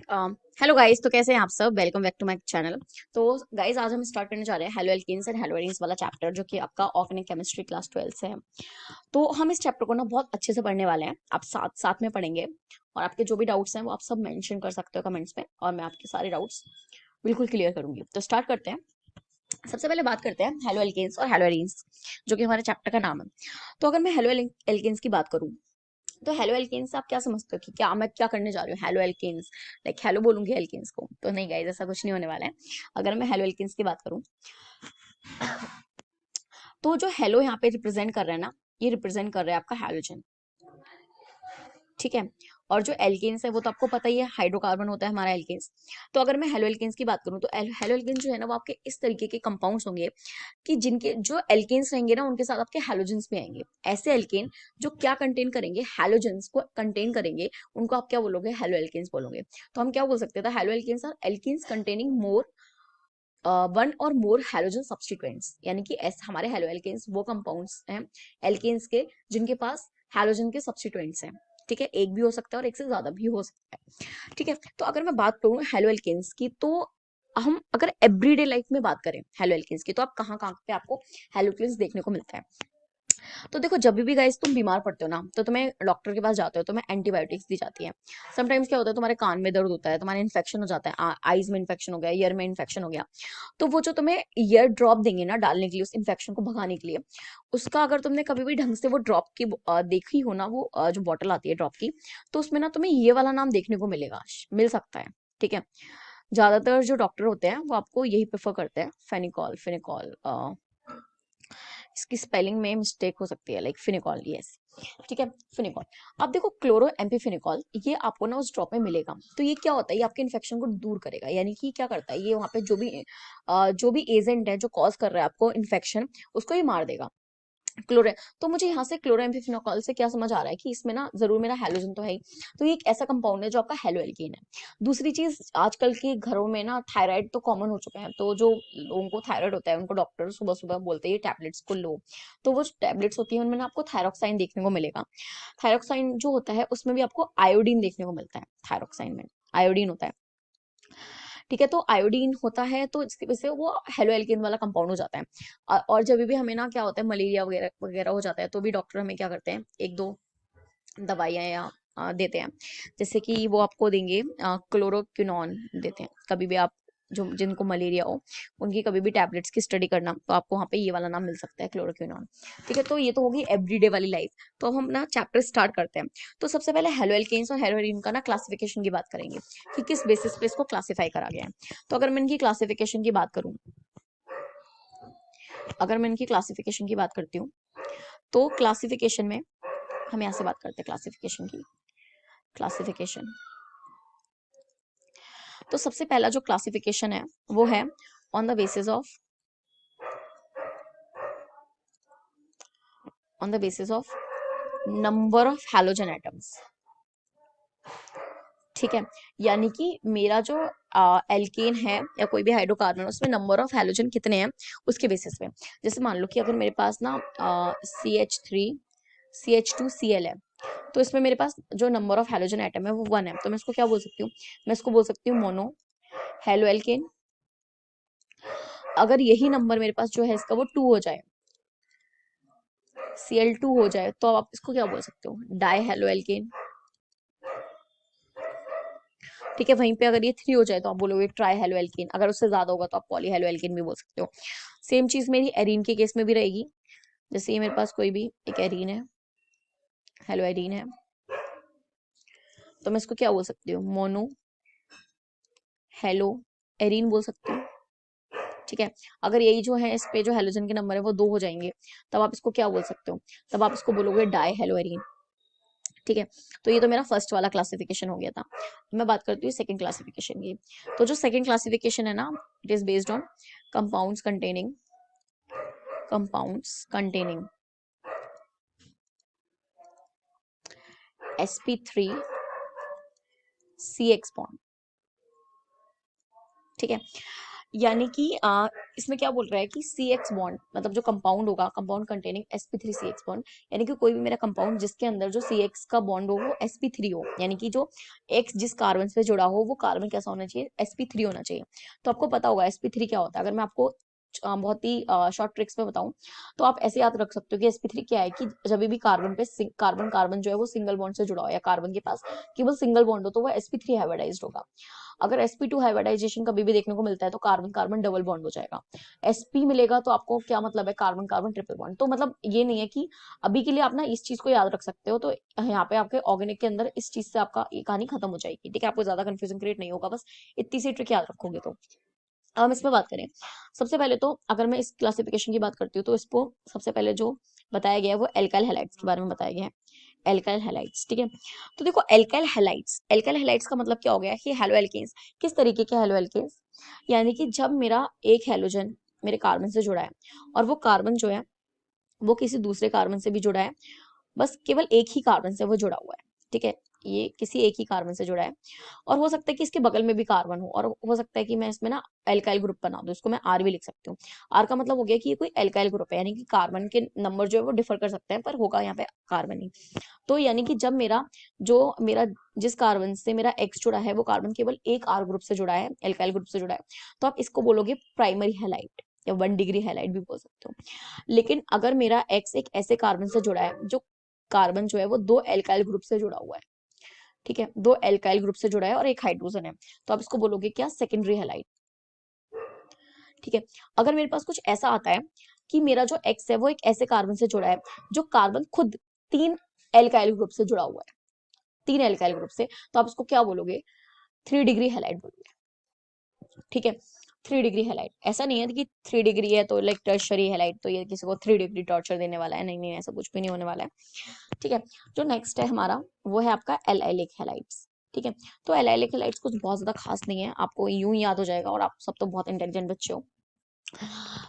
Hello guys, तो कैसे हैं आप सब। Welcome back to my channel. तो गाइस, आज हम स्टार्ट करने जा रहे हैं haloalkanes and haloarenes वाला चैप्टर, जो कि आपका ऑर्गेनिक केमिस्ट्री क्लास 12 से है। तो हम इस चैप्टर को ना बहुत अच्छे से पढ़ने वाले हैं। आप साथ साथ में पढ़ेंगे और आपके जो भी डाउट्स हैं वो आप सब मेंशन कर सकते हो कमेंट्स में, और मैं आपके सारे डाउट्स बिल्कुल क्लियर करूंगी। तो स्टार्ट करते हैं। सबसे पहले बात करते हैं हेलो एल्केन्स और हेलो एरीन्स, जो कि हमारे चैप्टर का नाम है। तो अगर मैं हेलो एल्केन्स की बात करूं, तो हेलो एल्केन्स से आप क्या समझते हो कि क्या मैं क्या करने जा रही हूँ। हेलो एल्केन्स, लाइक हेलो बोलूंगी एल्केन्स को, तो नहीं गाइस, ऐसा कुछ नहीं होने वाला है। अगर मैं हेलो एल्केन्स की बात करूँ, तो जो हेलो यहाँ पे रिप्रेजेंट कर रहा है ना, ये रिप्रेजेंट कर रहा है आपका हेलोजन। ठीक है। और जो एल्केन्स है वो तो आपको पता ही है, हाइड्रोकार्बन होता है हमारा एल्केन्स। तो अगर मैं हेलो एल्केन्स की बात करूँ, तो हेलो एल्केन्स जो है ना, वो आपके इस तरीके के कंपाउंड्स होंगे कि जिनके जो एल्केन्स रहेंगे ना, उनके साथ आपके हैलोजेंस भी आएंगे। ऐसे एल्केन जो क्या कंटेन करेंगे, हैलोजेंस को कंटेन करेंगे, उनको आप क्या बोलोगे, हेलो एल्केन्स बोलोगे। तो हम क्या बोल सकते थे, haloalkanes are alkanes containing more one or more halogen substituents. यानी कि ऐसे हमारे हेलो एल्केन्स वो कंपाउंड्स हैं एल्केन्स के जिनके पास हैलोजन के सब्स्टिट्यूएंट्स हैं। ठीक है, एक भी हो सकता है और एक से ज्यादा भी हो सकता है। ठीक है। तो अगर मैं बात करूं हेलो एल्केन्स की, तो हम अगर एवरीडे लाइफ में बात करें हेलो एल्केन्स की, तो आप कहाँ कहाँ पे आपको हेलो एल्केन्स देखने को मिलता है। तो देखो, जब भी गाइस तुम बीमार पड़ते हो ना, तो तुम्हें डॉक्टर के पास जाते हो, तुम्हें एंटीबायोटिक्स दी जाती है। समटाइम्स क्या होता है, तुम्हारे कान में दर्द होता है, तुम्हारे इन्फेक्शन हो जाता है, आईज में इन्फेक्शन हो गया, ईयर में इन्फेक्शन हो गया, तो वो जो तुम्हें ईयर ड्रॉप देंगे ना डालने के लिए, उस इन्फेक्शन को भगाने के लिए, उसका अगर तुमने कभी भी ढंग से वो ड्रॉप की देखी हो ना, वो जो बॉटल आती है ड्रॉप की, तो उसमें ना तुम्हें ये वाला नाम देखने को मिलेगा, मिल सकता है। ठीक है। ज्यादातर जो डॉक्टर होते हैं वो आपको यही प्रेफर करते हैं, फेनिकॉल, फिनिकॉल। इसकी स्पेलिंग में मिस्टेक हो सकती है, लाइक फिनिकॉल, यस। ठीक है, फिनिकॉल। अब देखो, क्लोरो एम्पीफिनिकॉल ये आपको ना उस ड्रॉप में मिलेगा। तो ये क्या होता है, ये आपके इन्फेक्शन को दूर करेगा। यानी कि क्या करता है, ये वहां पे जो भी एजेंट है जो कॉज कर रहा है आपको इन्फेक्शन, उसको ये मार देगा। क्लोरे तो मुझे यहाँ से क्लोरोएम्फिफेनोल से क्या समझ आ रहा है कि इसमें ना जरूर मेरा हेलोजन तो है ही। तो ये एक ऐसा कंपाउंड है जो आपका हेलो एल्केन है। दूसरी चीज, आजकल के घरों में ना थायराइड तो कॉमन हो चुका है, तो जो लोगों को थायराइड होता है उनको डॉक्टर सुबह सुबह बोलते हैं टैबलेट्स को लो। तो वो टैबलेट्स होती है, उनमें ना आपको थायरोक्साइन देखने को मिलेगा। थायरोक्साइन जो होता है उसमें भी आपको आयोडीन देखने को मिलता है। थायरोक्साइन में आयोडीन होता है। ठीक है। तो आयोडीन होता है, तो इसकी वजह से वो हेलो एल्केन वाला कंपाउंड हो जाता है। और जब भी हमें ना क्या होता है, मलेरिया वगैरह वगैरह हो जाता है, तो भी डॉक्टर हमें क्या करते हैं, एक दो दवाइयाँ या देते हैं। जैसे कि वो आपको देंगे क्लोरोक्विनोन देते हैं। कभी भी आप जो जिनको मलेरिया हो, उनकी कभी भी टैबलेट्स की स्टडी करना, तो आपको वहाँ पे ये वाला नाम मिल सकता है, क्लोरोक्विनोन। ठीक है। तो ये तो होगी एवरीडे वाली लाइफ। तो अब हम ना चैप्टर स्टार्ट करते हैं। तो सबसे पहले हेलो एल्केन्स और हेलो एरीन का ना क्लासिफिकेशन की बात करेंगे कि किस बेसिस पे इसको क्लासिफाई करा गया है। तो अगर मैं इनकी क्लासिफिकेशन की बात करती हूँ, तो क्लासिफिकेशन में हम यहाँ से बात करते हैं क्लासिफिकेशन की। क्लासिफिकेशन, तो सबसे पहला जो क्लासिफिकेशन है वो है on the basis of number of halogen atoms. ठीक है। यानी कि मेरा जो एल्केन है या कोई भी हाइड्रोकार्बन, उसमें नंबर ऑफ हैलोजन कितने हैं उसके बेसिस पे। जैसे मान लो कि अगर मेरे पास ना CH3CH2Cl है, तो इसमें मेरे पास जो नंबर ऑफ हैलोजन एटम है वो 1 है। तो मैं इसको क्या बोल सकती हूँ, मैं इसको बोल सकती हूँ मोनो हेलो एल्केन। अगर यही नंबर मेरे पास जो है इसका वो 2 हो जाए, Cl2 हो जाए, तो आप इसको क्या बोल सकते हो, डाई हेलो एल्केन। ठीक है। वहीं पे अगर ये 3 हो जाए तो आप बोलोगे ट्राई हेलो एल्केन। अगर उससे ज्यादा होगा तो आप पॉली हेलो एल्केन भी बोल सकते हो। सेम चीज मेरी एरीन के केस में भी रहेगी। जैसे ये मेरे पास कोई भी एक एरीन है, हेलो एरीन है, तो मैं इसको क्या बोल सकती हूँ, मोनो हेलो एरीन बोल सकती हूँ। ठीक है। अगर यही जो है, इस पे जो हेलोजन के नंबर है वो 2 हो जाएंगे, तब आप इसको क्या बोल सकते हो, तब आप इसको बोलोगे डाई हेलो एरीन। ठीक है। तो ये तो मेरा फर्स्ट वाला क्लासिफिकेशन हो गया था। मैं बात करती हूँ सेकंड क्लासिफिकेशन की। तो जो सेकंड क्लासिफिकेशन है ना, it is based on compounds containing compounds containing sp3 CX bond। ठीक है। यानी कि इसमें क्या बोल रहा है कि सी एक्स बॉन्ड मतलब जो कंपाउंड होगा, compound containing sp3 CX bond, यानी कि कोई भी मेरा कंपाउंड जिसके अंदर जो सी एक्स का बॉन्ड हो वो sp3 हो, यानी कि जो एक्स जिस कार्बन से जुड़ा हो वो कार्बन कैसा होना चाहिए, sp3 होना चाहिए। तो आपको पता होगा sp3 क्या होता है। अगर मैं आपको बहुत ही शॉर्ट ट्रिक्स में बताऊं तो आप ऐसे याद रख सकते हो कि sp3 क्या है कि जब भी कार्बन पे कार्बन कार्बन जो है वो सिंगल बॉन्ड से जुड़ा हो या कार्बन के पास केवल सिंगल बॉन्ड हो तो वो sp3 हाइब्रिडाइज्ड होगा। अगर sp2 हाइब्रिडाइजेशन कभी भी देखने को मिलता है तो कार्बन कार्बन डबल बॉन्ड हो जाएगा। sp मिलेगा तो आपको क्या मतलब है, कार्बन कार्बन ट्रिपल बॉन्ड। तो मतलब ये नहीं है कि अभी के लिए आप ना इस चीज को याद रख सकते हो, तो यहाँ पे आपके ऑर्गेनिक के अंदर इस चीज से आपका ये कहानी खत्म हो जाएगी। ठीक है, आपको ज्यादा कंफ्यूजन क्रिएट नहीं होगा, बस इतनी सी ट्रिक याद रखोगे तो। अब हम इसमें बात करें, सबसे पहले तो अगर मैं इस क्लासिफिकेशन की बात करती हूँ तो इसको सबसे पहले जो बताया गया है वो एल्काइल हैलाइड्स के बारे में बताया गया है। एल्काइल हैलाइड्स, ठीक है। तो देखो एल्काइल हैलाइड्स का मतलब क्या हो गया कि हेलो एल्केन्स। किस तरीके के हेलो एल्केन्स, यानी कि जब मेरा एक हैलोजन मेरे कार्बन से जुड़ा है और वो कार्बन जो है वो किसी दूसरे कार्बन से भी जुड़ा है, बस केवल एक ही कार्बन से वो जुड़ा हुआ है, ठीक है, ये किसी एक ही कार्बन से जुड़ा है। और हो सकता है कि इसके बगल में भी कार्बन हो, और हो सकता है कि मैं इसमें ना एल्काइल ग्रुप बना दूं, इसको मैं आर भी लिख सकती हूँ। आर का मतलब हो गया कि ये कोई एल्काइल ग्रुप है, यानी कि कार्बन के नंबर जो है वो डिफर कर सकते हैं पर होगा यहाँ पे कार्बन ही। तो यानी कि जब मेरा जिस कार्बन से मेरा एक्स जुड़ा है वो कार्बन केवल एक आर ग्रुप से जुड़ा है, एल्काइल ग्रुप से जुड़ा है, तो आप इसको बोलोगे प्राइमरी हैलाइड या 1 डिग्री हैलाइड भी बोल सकते हो। लेकिन अगर मेरा एक्स एक ऐसे कार्बन से जुड़ा है जो कार्बन जो है वो दो एल्काइल ग्रुप से जुड़ा हुआ है, ठीक है, दो एल्काइल ग्रुप से जुड़ा है और एक हाइड्रोजन है, तो आप इसको बोलोगे क्या, सेकेंडरी हैलाइड। ठीक है, अगर मेरे पास कुछ ऐसा आता है कि मेरा जो एक्स है वो एक ऐसे कार्बन से जुड़ा है जो कार्बन खुद तीन एल्काइल ग्रुप से जुड़ा हुआ है, तीन एल्काइल ग्रुप से, तो आप इसको क्या बोलोगे, 3 डिग्री हैलाइड बोलोगे। ठीक है, 3 डिग्री हैलाइड। ऐसा नहीं है कि 3 डिग्री है तो लाइक टर्शरी हैलाइड तो ये किसी को 3 डिग्री टॉर्चर देने वाला है, नहीं नहीं, ऐसा कुछ भी नहीं होने वाला है। ठीक है, जो नेक्स्ट है हमारा वो है आपका एलाइलिक हैलाइड्स। ठीक है, तो एलाइलिक हैलाइड्स कुछ बहुत ज्यादा खास नहीं है, आपको यूं ही याद हो जाएगा और आप सब तो बहुत इंटेलिजेंट बच्चे हो।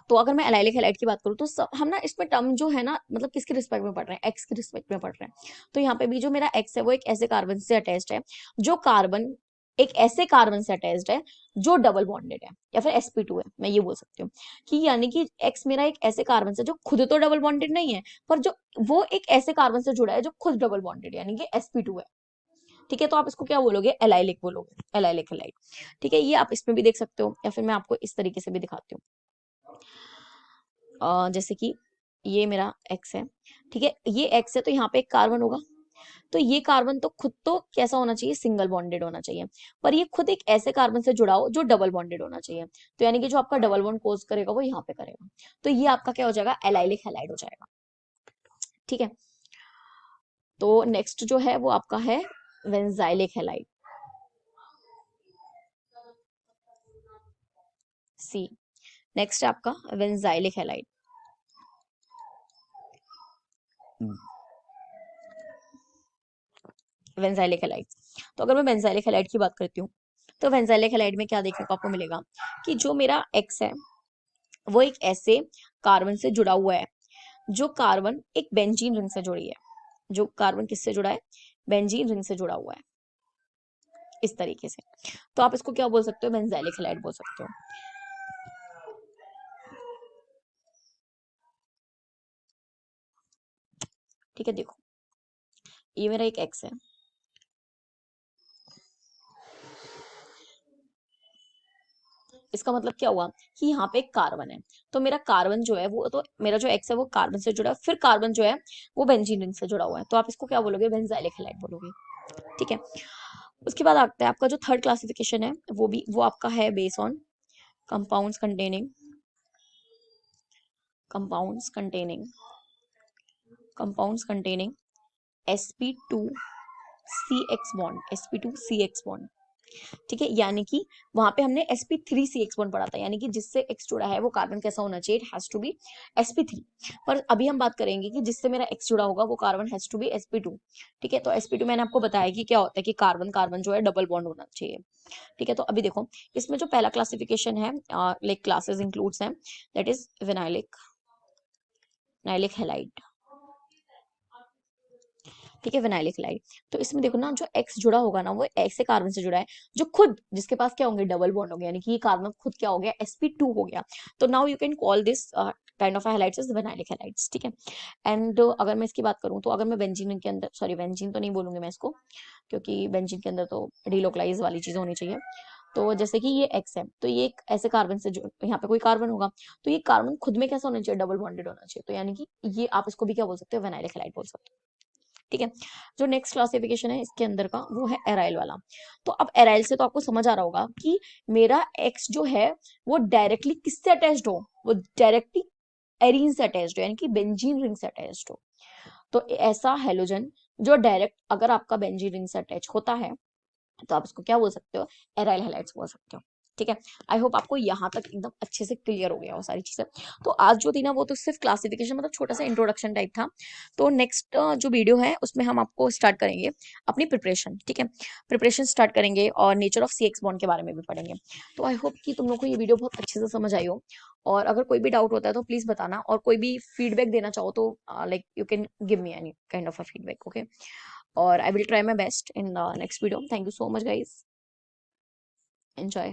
तो अगर मैं एलाइलिक हैलाइड की बात करूँ तो हम ना इसमें टर्म जो है ना मतलब किसके रिस्पेक्ट में पढ़ रहे हैं, एक्स के रिस्पेक्ट में पढ़ रहे हैं। तो यहाँ पे भी जो मेरा एक्स है वो एक ऐसे कार्बन से अटैच्ड है जो कार्बन एक ऐसे कार्बन से अटैच्ड है जो डबल बॉन्डेड है या फिर sp2 है, मैं ये बोल सकती हूँ कि यानी कि एक्स मेरा एक ऐसे कार्बन से जो खुद तो डबल बॉन्डेड नहीं है पर जो वो एक ऐसे कार्बन से जुड़ा है जो खुद डबल बॉन्डेड यानी कि sp2 है। ठीक है, तो आप इसको क्या बोलोगे, एलाइलिक बोलोगे, एलाइलिक हैलाइड। ठीक है, ये आप इसमें भी देख सकते हो या फिर मैं आपको इस तरीके से भी दिखाती हूँ। जैसे कि ये मेरा एक्स है, ठीक है, ये एक्स है तो यहाँ पे एक कार्बन होगा, तो ये कार्बन तो खुद तो कैसा होना चाहिए, सिंगल बॉन्डेड होना चाहिए, पर ये खुद एक ऐसे कार्बन से जुड़ा हो जो डबल बॉन्डेड होना चाहिए, तो यानी कि जो आपका डबल बॉन्ड कोज करेगा वो यहाँ पे करेगा, तो ये आपका क्या हो जाएगा, एलाइलिक हैलाइड हो जाएगा। ठीक है, तो नेक्स्ट जो है वो आपका है बेंजाइलिक हैलाइड, सी। नेक्स्ट है आपका बेंजाइलिक हैलाइड। बेंजाइलिक हैलाइड, तो अगर मैं बेंजाइलिक हैलाइड की बात करती हूँ तो बेंजाइलिक हैलाइड में क्या देखने को आपको मिलेगा कि जो मेरा एक्स है वो एक ऐसे कार्बन से जुड़ा हुआ है जो कार्बन एक बेंजीन रिंग से जुड़ी है, जो कार्बन किससे जुड़ा है, बेंजीन रिंग से जुड़ा हुआ है, इस तरीके से। तो आप इसको क्या बोल सकते हो, बेंजाइलिक हैलाइड बोल सकते हो। ठीक है, देखो ये मेरा एक एक्स है, इसका मतलब क्या हुआ कि यहाँ पे एक कार्बन है, तो मेरा कार्बन जो है वो तो मेरा जो एक्स है वो कार्बन से जुड़ा है, फिर कार्बन जो है वो बेंजीन रिंग से जुड़ा हुआ है, तो आप इसको क्या बोलोगे, बेंजाइलिक हैलाइड बोलोगे। ठीक है, उसके बाद आता है आपका जो थर्ड क्लासिफिकेशन है वो आपका है base on compounds containing compounds containing compounds containing sp2 CX bond, sp2 CX bond. ठीक है, यानी कि वहां पे हमने sp3 CX बॉन्ड पढ़ा था, यानी कि जिससे एक्स जुड़ा है वो कार्बन कैसा होना चाहिए, it has to be sp3। पर अभी हम बात करेंगे कि जिससे मेरा एक्स जुड़ा होगा वो carbon has to be sp2। ठीक है, तो sp2 मैंने आपको बताया कि क्या होता है कि कार्बन कार्बन जो है डबल बॉन्ड होना चाहिए। ठीक है, तो अभी देखो इसमें जो पहला क्लासिफिकेशन है, लाइक क्लासेस इंक्लूड्स हैं, दैट इज विनाइलिक नाइलिक हैलाइड। ठीक है, विनाइलिक हैलाइड। तो इसमें देखो ना, जो एक्स जुड़ा होगा ना वो ऐसे कार्बन से जुड़ा है जो खुद जिसके पास क्या होंगे, डबल बॉन्ड हो गया, यानी कि ये कार्बन खुद क्या हो गया, sp2 हो गया। तो now you can call this kind of halides is vinylic halides, ठीक है। एंड अगर मैं इसकी बात करूं तो अगर मैं बेंजीन के अंदर, सॉरी बेंजीन तो नहीं बोलूंगी मैं इसको, क्योंकि बेंजीन के अंदर तो डिलोकलाइज वाली चीज होनी चाहिए। तो जैसे कि ये एक्स है, तो ये एक ऐसे कार्बन से जो यहाँ पे कोई कार्बन होगा, तो ये कार्बन खुद में कैसा होना चाहिए, डबल बॉन्डेड होना चाहिए। तो यानी कि ये आप इसको भी क्या बोल सकते हो, विनाइलिक हैलाइड बोल सकते हो, ठीक है। जो नेक्स्ट क्लासिफिकेशन है इसके अंदर का वो है एराइल वाला। तो अब एराइल से तो आपको समझ आ रहा होगा कि मेरा एक्स जो है वो डायरेक्टली किससे अटैच्ड हो, वो डायरेक्टली एरीन से अटैच्ड हो, यानी कि बेंजीन रिंग से अटैच्ड हो। तो ऐसा हेलोजन जो डायरेक्ट अगर आपका बेंजीन रिंग से अटैच होता है तो आप इसको क्या बोल सकते हो, एराइल हैलाइड्स बोल सकते हो, ठीक है। आई होप आपको यहाँ तक एकदम अच्छे से क्लियर हो गया वो सारी चीजें। तो आज जो थी ना वो तो सिर्फ क्लासिफिकेशन, मतलब छोटा सा इंट्रोडक्शन टाइप था। तो नेक्स्ट जो वीडियो है उसमें हम आपको स्टार्ट करेंगे अपनी प्रिपरेशन, ठीक है। प्रिपरेशन स्टार्ट करेंगे और नेचर ऑफ CX बॉन्ड के बारे में भी पढ़ेंगे। तो आई होप कि तुम लोग को ये वीडियो बहुत अच्छे से समझ आई हो। और अगर कोई भी डाउट होता है तो प्लीज बताना, और कोई भी फीडबैक देना चाहो तो like you can give me any kind of a feedback, okay. और I will try my best in the next video. Thank you so much, guys. Enjoy.